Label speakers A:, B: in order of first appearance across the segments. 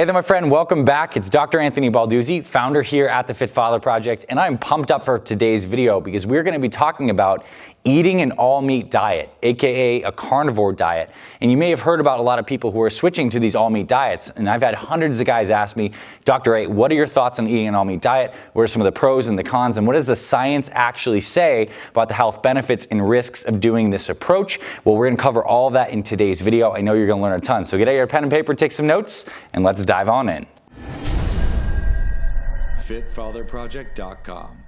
A: Hey there, my friend. Welcome back. It's Dr. Anthony Balduzzi, founder here at the Fit Father Project, and I'm pumped up for today's video because we're going to be talking about eating an all-meat diet, aka a carnivore diet. And you may have heard about a lot of people who are switching to these all-meat diets, and I've had hundreds of guys ask me, Dr. A, what are your thoughts on eating an all-meat diet? What are some of the pros and the cons, and what does the science actually say about the health benefits and risks of doing this approach? Well, we're going to cover all of that in today's video. I know you're going to learn a ton, so get out your pen and paper, take some notes, and let's dive on in.
B: FitFatherProject.com.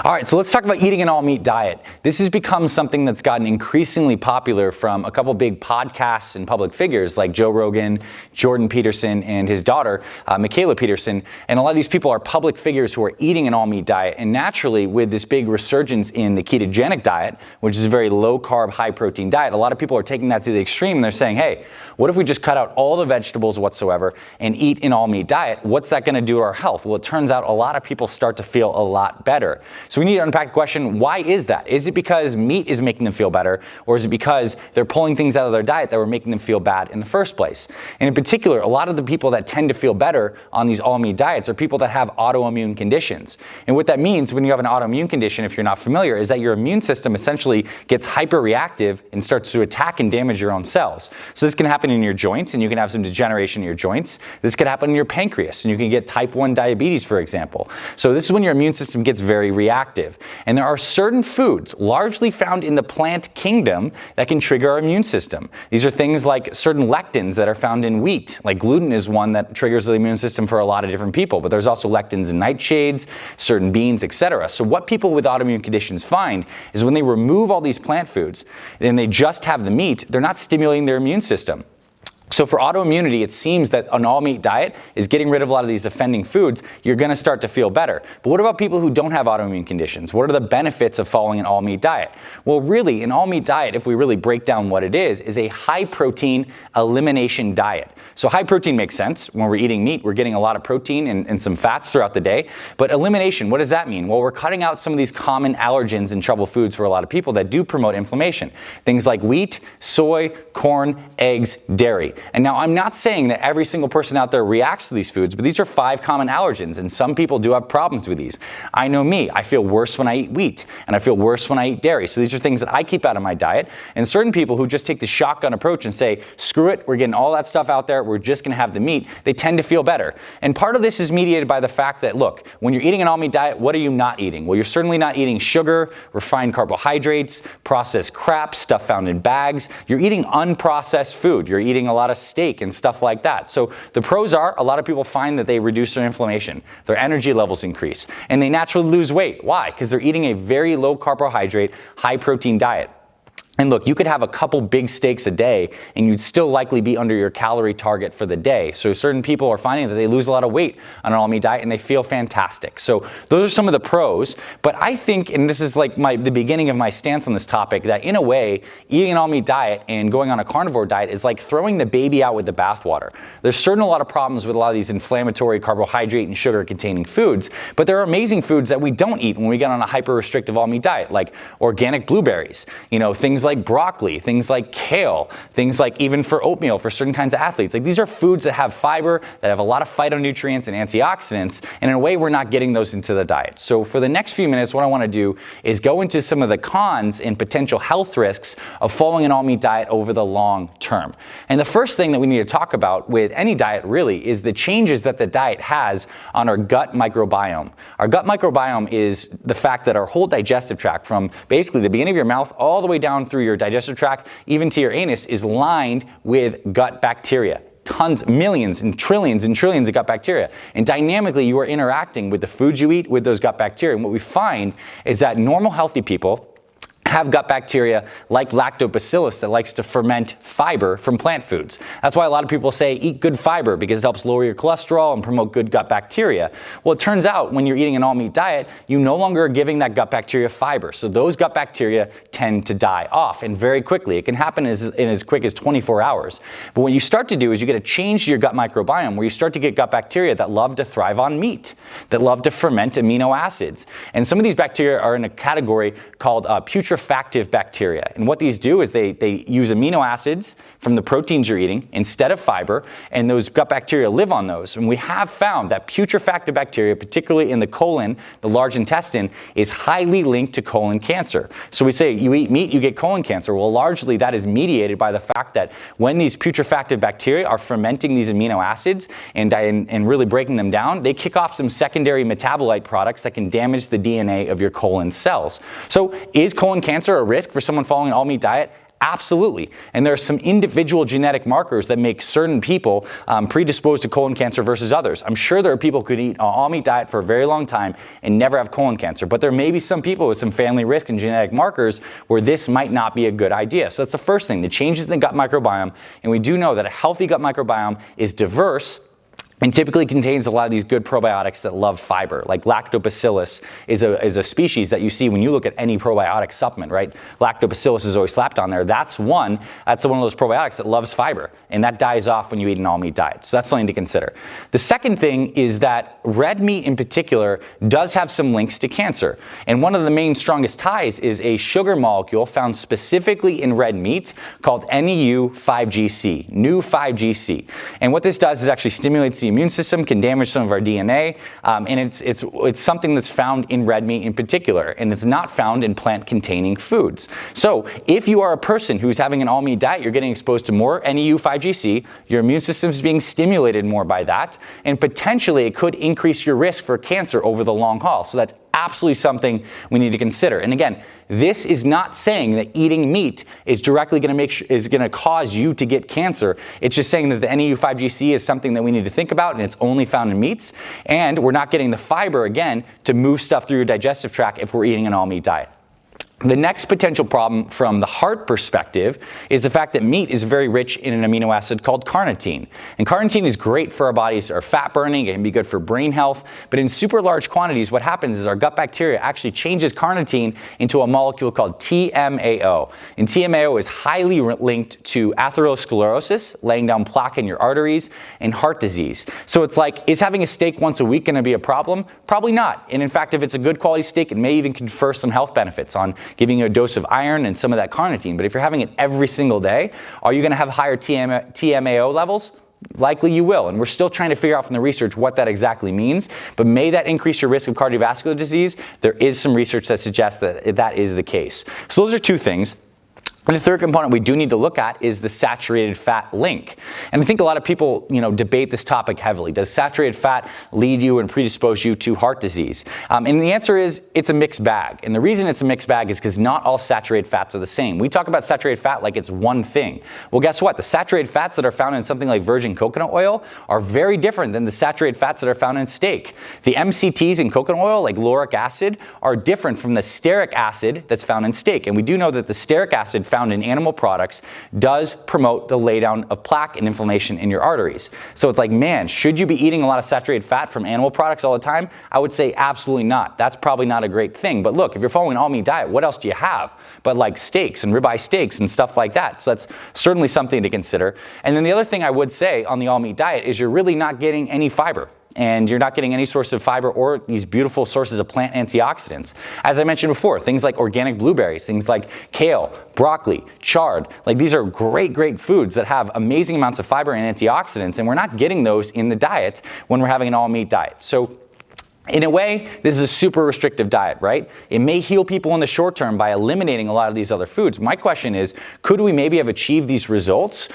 A: All right, so let's talk about eating an all-meat diet. This has become something that's gotten increasingly popular from a couple big podcasts and public figures like Joe Rogan, Jordan Peterson, and his daughter, Michaela Peterson. And a lot of these people are public figures who are eating an all-meat diet. And naturally, with this big resurgence in the ketogenic diet, which is a very low-carb, high-protein diet, a lot of people are taking that to the extreme. And they're saying, hey, what if we just cut out all the vegetables whatsoever and eat an all-meat diet? What's that going to do to our health? Well, it turns out a lot of people start to feel a lot better. So we need to unpack the question, why is that? Is it because meat is making them feel better, or is it because they're pulling things out of their diet that were making them feel bad in the first place? And in particular, a lot of the people that tend to feel better on these all-meat diets are people that have autoimmune conditions. And what that means when you have an autoimmune condition, if you're not familiar, is that your immune system essentially gets hyperreactive and starts to attack and damage your own cells. So this can happen in your joints, and you can have some degeneration in your joints. This could happen in your pancreas, and you can get type 1 diabetes, for example. So this is when your immune system gets very reactive. And there are certain foods, largely found in the plant kingdom, that can trigger our immune system. These are things like certain lectins that are found in wheat. Like gluten is one that triggers the immune system for a lot of different people, but there's also lectins in nightshades, certain beans, etc. So what people with autoimmune conditions find is when they remove all these plant foods and they just have the meat, they're not stimulating their immune system. So for autoimmunity, it seems that an all-meat diet is getting rid of a lot of these offending foods. You're going to start to feel better. But what about people who don't have autoimmune conditions? What are the benefits of following an all-meat diet? Well, really, an all-meat diet, if we really break down what it is a high-protein elimination diet. So high protein makes sense. When we're eating meat, we're getting a lot of protein and some fats throughout the day. But elimination, what does that mean? Well, we're cutting out some of these common allergens and trouble foods for a lot of people that do promote inflammation. Things like wheat, soy, corn, eggs, dairy. And now I'm not saying that every single person out there reacts to these foods, but these are 5 common allergens, and some people do have problems with these. I know me, I feel worse when I eat wheat, and I feel worse when I eat dairy. So these are things that I keep out of my diet. And certain people who just take the shotgun approach and say, screw it, we're getting all that stuff out there, we're just gonna have the meat, they tend to feel better. And part of this is mediated by the fact that, look, when you're eating an all-meat diet, what are you not eating? Well, you're certainly not eating sugar, refined carbohydrates, processed crap, stuff found in bags. You're eating unprocessed food. You're eating a lot of steak and stuff like that. So the pros are, a lot of people find that they reduce their inflammation, their energy levels increase, and they naturally lose weight. Why? Because they're eating a very low carbohydrate, high protein diet. And look, you could have a couple big steaks a day and you'd still likely be under your calorie target for the day. So certain people are finding that they lose a lot of weight on an all-meat diet and they feel fantastic. So those are some of the pros. But I think, and this is like the beginning of my stance on this topic, that in a way, eating an all-meat diet and going on a carnivore diet is like throwing the baby out with the bathwater. There's certainly a lot of problems with a lot of these inflammatory carbohydrate and sugar containing foods, but there are amazing foods that we don't eat when we get on a hyper-restrictive all-meat diet, like organic blueberries, things like broccoli, things like kale, things like even for oatmeal for certain kinds of athletes. Like these are foods that have fiber, that have a lot of phytonutrients and antioxidants, and in a way we're not getting those into the diet. So for the next few minutes, what I want to do is go into some of the cons and potential health risks of following an all-meat diet over the long term. And the first thing that we need to talk about with any diet really is the changes that the diet has on our gut microbiome. Our gut microbiome is the fact that our whole digestive tract, from basically the beginning of your mouth all the way down through your digestive tract, even to your anus, is lined with gut bacteria. Tons, millions and trillions of gut bacteria. And dynamically, you are interacting with the foods you eat with those gut bacteria. And what we find is that normal, healthy people have gut bacteria like lactobacillus that likes to ferment fiber from plant foods. That's why a lot of people say eat good fiber because it helps lower your cholesterol and promote good gut bacteria. Well, it turns out when you're eating an all-meat diet, you no longer are giving that gut bacteria fiber. So those gut bacteria tend to die off, and very quickly. It can happen in as quick as 24 hours. But what you start to do is you get a change to your gut microbiome where you start to get gut bacteria that love to thrive on meat, that love to ferment amino acids. And some of these bacteria are in a category called putrid putrefactive bacteria. And what these do is they use amino acids from the proteins you're eating instead of fiber, and those gut bacteria live on those. And we have found that putrefactive bacteria, particularly in the colon, the large intestine, is highly linked to colon cancer. So we say you eat meat, you get colon cancer. Well, largely that is mediated by the fact that when these putrefactive bacteria are fermenting these amino acids and really breaking them down, they kick off some secondary metabolite products that can damage the DNA of your colon cells. So is colon cancer a risk for someone following an all-meat diet? Absolutely. And there are some individual genetic markers that make certain people predisposed to colon cancer versus others. I'm sure there are people who could eat an all-meat diet for a very long time and never have colon cancer, but there may be some people with some family risk and genetic markers where this might not be a good idea. So that's the first thing, the changes in the gut microbiome. And we do know that a healthy gut microbiome is diverse and typically contains a lot of these good probiotics that love fiber. Like lactobacillus is a species that you see when you look at any probiotic supplement, right? Lactobacillus is always slapped on there. That's one of those probiotics that loves fiber, and that dies off when you eat an all-meat diet. So that's something to consider. The second thing is that red meat in particular does have some links to cancer. And one of the main strongest ties is a sugar molecule found specifically in red meat called NEU5GC, NEU5GC. And what this does is actually stimulates the immune system, can damage some of our DNA, and it's something that's found in red meat in particular, and it's not found in plant-containing foods. So if you are a person who's having an all-meat diet, you're getting exposed to more NEU5GC, your immune system is being stimulated more by that, and potentially it could increase your risk for cancer over the long haul. So that's absolutely something we need to consider. And again, this is not saying that eating meat is directly going to cause you to get cancer. It's just saying that the NEU5GC is something that we need to think about, and it's only found in meats. And we're not getting the fiber, again, to move stuff through your digestive tract if we're eating an all-meat diet. The next potential problem from the heart perspective is the fact that meat is very rich in an amino acid called carnitine. And carnitine is great for our bodies, our fat burning, it can be good for brain health, but in super large quantities, what happens is our gut bacteria actually changes carnitine into a molecule called TMAO. And TMAO is highly linked to atherosclerosis, laying down plaque in your arteries, and heart disease. So it's like, is having a steak once a week going to be a problem? Probably not. And in fact, if it's a good quality steak, it may even confer some health benefits on giving you a dose of iron and some of that carnitine. But if you're having it every single day, are you going to have higher TMAO levels? Likely you will, and we're still trying to figure out from the research what that exactly means, but may that increase your risk of cardiovascular disease? There is some research that suggests that that is the case. So those are two things. And the third component we do need to look at is the saturated fat link. And I think a lot of people, debate this topic heavily. Does saturated fat lead you and predispose you to heart disease? And the answer is it's a mixed bag. And the reason it's a mixed bag is because not all saturated fats are the same. We talk about saturated fat like it's one thing. Well, guess what? The saturated fats that are found in something like virgin coconut oil are very different than the saturated fats that are found in steak. The MCTs in coconut oil, like lauric acid, are different from the stearic acid that's found in steak. And we do know that the stearic acid found in animal products does promote the laydown of plaque and inflammation in your arteries. So it's like, man, should you be eating a lot of saturated fat from animal products all the time? I would say absolutely not. That's probably not a great thing. But look, if you're following an all-meat diet, what else do you have but like steaks and ribeye steaks and stuff like that? So that's certainly something to consider. And then the other thing I would say on the all-meat diet is you're really not getting any fiber. And you're not getting any source of fiber or these beautiful sources of plant antioxidants. As I mentioned before, things like organic blueberries, things like kale, broccoli, chard, like these are great foods that have amazing amounts of fiber and antioxidants, and we're not getting those in the diet when we're having an all-meat diet. So in a way, this is a super restrictive diet, right? It may heal people in the short term by eliminating a lot of these other foods. My question is, could we maybe have achieved these results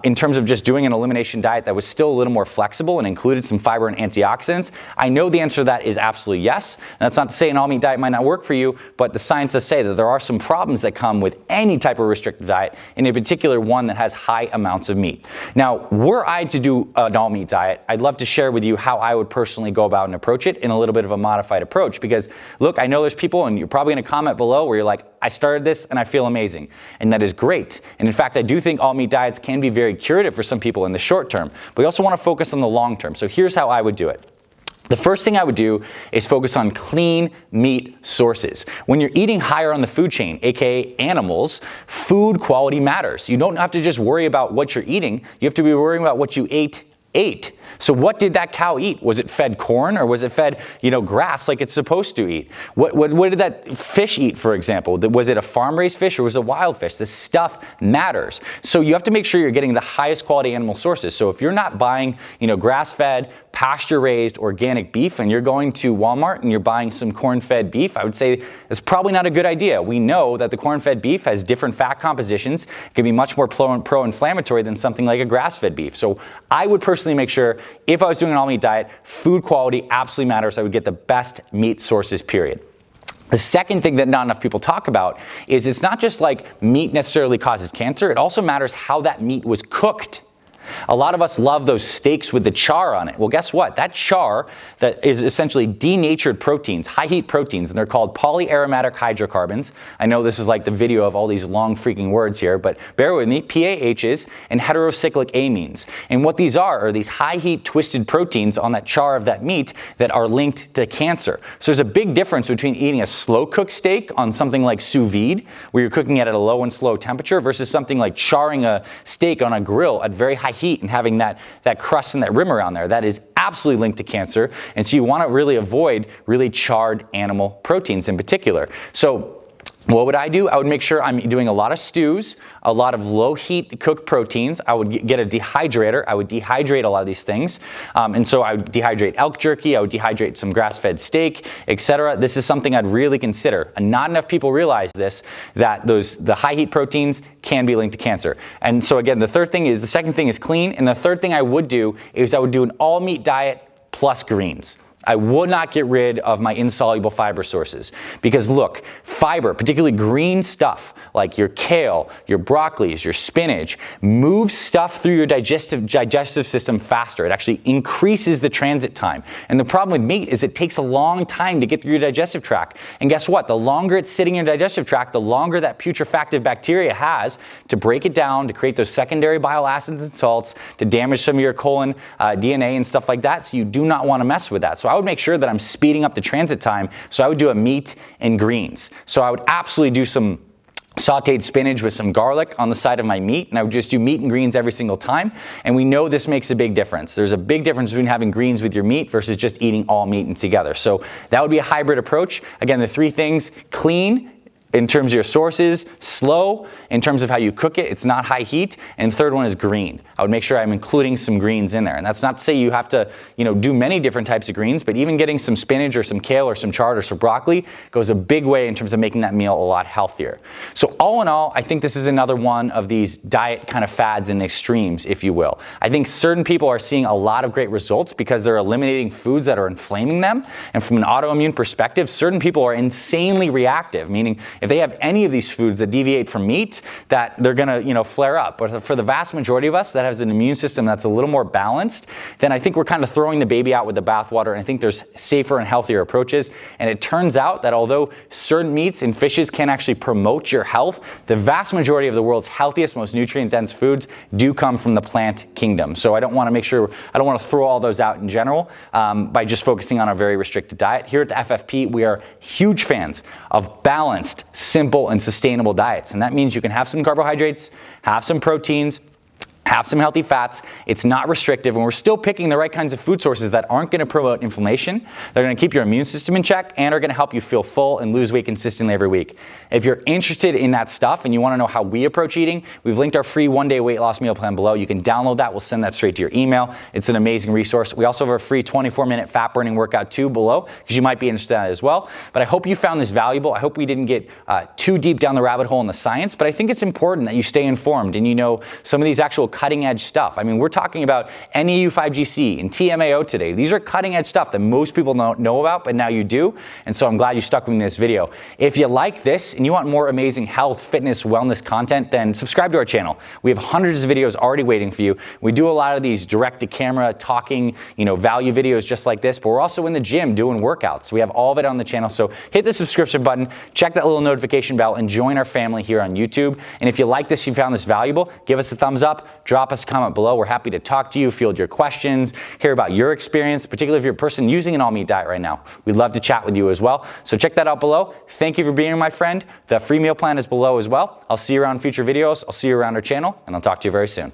A: in terms of just doing an elimination diet that was still a little more flexible and included some fiber and antioxidants? I know the answer to that is absolutely yes. And that's not to say an all-meat diet might not work for you, but the science does say that there are some problems that come with any type of restrictive diet, and in particular one that has high amounts of meat. Now, were I to do an all-meat diet, I'd love to share with you how I would personally go about and approach it in a little bit of a modified approach, because look, I know there's people, and you're probably going to comment below where you're like, I started this and I feel amazing, and that is great. And in fact, I do think all meat diets can be very curative for some people in the short term, but we also want to focus on the long term. So here's how I would do it. The first thing I would do is focus on clean meat sources. When you're eating higher on the food chain, aka animals, food quality matters. You don't have to just worry about what you're eating, you have to be worrying about what you ate. So what did that cow eat? Was it fed corn, or was it fed, grass like it's supposed to eat? What did that fish eat, for example? Was it a farm-raised fish or was it a wild fish? This stuff matters. So you have to make sure you're getting the highest quality animal sources. So if you're not buying, grass-fed, pasture-raised organic beef, and you're going to Walmart and you're buying some corn-fed beef, I would say it's probably not a good idea. We know that the corn-fed beef has different fat compositions, can be much more pro-inflammatory than something like a grass-fed beef. So I would personally make sure, if I was doing an all-meat diet, food quality absolutely matters. I would get the best meat sources, period. The second thing that not enough people talk about is it's not just like meat necessarily causes cancer, it also matters how that meat was cooked. A lot of us love those steaks with the char on it. Well, guess what? That char that is essentially denatured proteins, high heat proteins, and they're called polyaromatic hydrocarbons. I know this is like the video of all these long freaking words here, but bear with me, PAHs and heterocyclic amines. And what these are these high heat twisted proteins on that char of that meat that are linked to cancer. So there's a big difference between eating a slow cooked steak on something like sous vide, where you're cooking it at a low and slow temperature, versus something like charring a steak on a grill at very high heat and having that crust and that rim around there. That is absolutely linked to cancer. And so you want to really avoid really charred animal proteins in particular. So what would I do? I would make sure I'm doing a lot of stews, a lot of low heat cooked proteins. I would get a dehydrator. I would dehydrate a lot of these things. And so I would dehydrate elk jerky. I would dehydrate some grass-fed steak, etc. This is something I'd really consider. And not enough people realize this, that the high heat proteins can be linked to cancer. And so again, the second thing is clean. And the third thing I would do is I would do an all meat diet plus greens. I would not get rid of my insoluble fiber sources, because look, fiber, particularly green stuff like your kale, your broccolis, your spinach, moves stuff through your digestive system faster. It actually increases the transit time. And the problem with meat is it takes a long time to get through your digestive tract. And guess what? The longer it's sitting in your digestive tract, the longer that putrefactive bacteria has to break it down, to create those secondary bile acids and salts, to damage some of your colon DNA and stuff like that. So you do not want to mess with that. So I would make sure that I'm speeding up the transit time. So I would do a meat and greens. So I would absolutely do some sauteed spinach with some garlic on the side of my meat, and I would just do meat and greens every single time. And we know this makes a big difference. There's a big difference between having greens with your meat versus just eating all meat and together. So that would be a hybrid approach. Again, the three things: clean in terms of your sources, slow in terms of how you cook it, it's not high heat, and third one is green. I would make sure I'm including some greens in there. And that's not to say you have to, do many different types of greens, but even getting some spinach or some kale or some chard or some broccoli goes a big way in terms of making that meal a lot healthier. So all in all, I think this is another one of these diet kind of fads and extremes, if you will. I think certain people are seeing a lot of great results because they're eliminating foods that are inflaming them. And from an autoimmune perspective, certain people are insanely reactive, meaning if they have any of these foods that deviate from meat, that they're gonna, flare up. But for the vast majority of us that has an immune system that's a little more balanced, then I think we're kind of throwing the baby out with the bathwater, and I think there's safer and healthier approaches. And it turns out that although certain meats and fishes can actually promote your health, the vast majority of the world's healthiest, most nutrient-dense foods do come from the plant kingdom. So I don't want to throw all those out in general by just focusing on a very restricted diet. Here at the FFP, we are huge fans of balanced, simple, and sustainable diets. And that means you can have some carbohydrates, have some proteins, have some healthy fats. It's not restrictive, and we're still picking the right kinds of food sources that aren't going to promote inflammation. They're going to keep your immune system in check and are going to help you feel full and lose weight consistently every week. If you're interested in that stuff and you want to know how we approach eating, we've linked our free one-day weight loss meal plan below. You can download that. We'll send that straight to your email. It's an amazing resource. We also have a free 24-minute fat burning workout too below, because you might be interested in that as well. But I hope you found this valuable. I hope we didn't get too deep down the rabbit hole in the science, but I think it's important that you stay informed and you know some of these actual cutting edge stuff. I mean, we're talking about NEU5GC and TMAO today. These are cutting edge stuff that most people don't know about, but now you do. And so I'm glad you stuck with me in this video. If you like this and you want more amazing health, fitness, wellness content, then subscribe to our channel. We have hundreds of videos already waiting for you. We do a lot of these direct to camera talking, value videos just like this, but we're also in the gym doing workouts. We have all of it on the channel. So hit the subscription button, check that little notification bell, and join our family here on YouTube. And if you like this, you found this valuable, give us a thumbs up, drop us a comment below. We're happy to talk to you, field your questions, hear about your experience, particularly if you're a person using an all-meat diet right now. We'd love to chat with you as well. So check that out below. Thank you for being here, my friend. The free meal plan is below as well. I'll see you around future videos. I'll see you around our channel, and I'll talk to you very soon.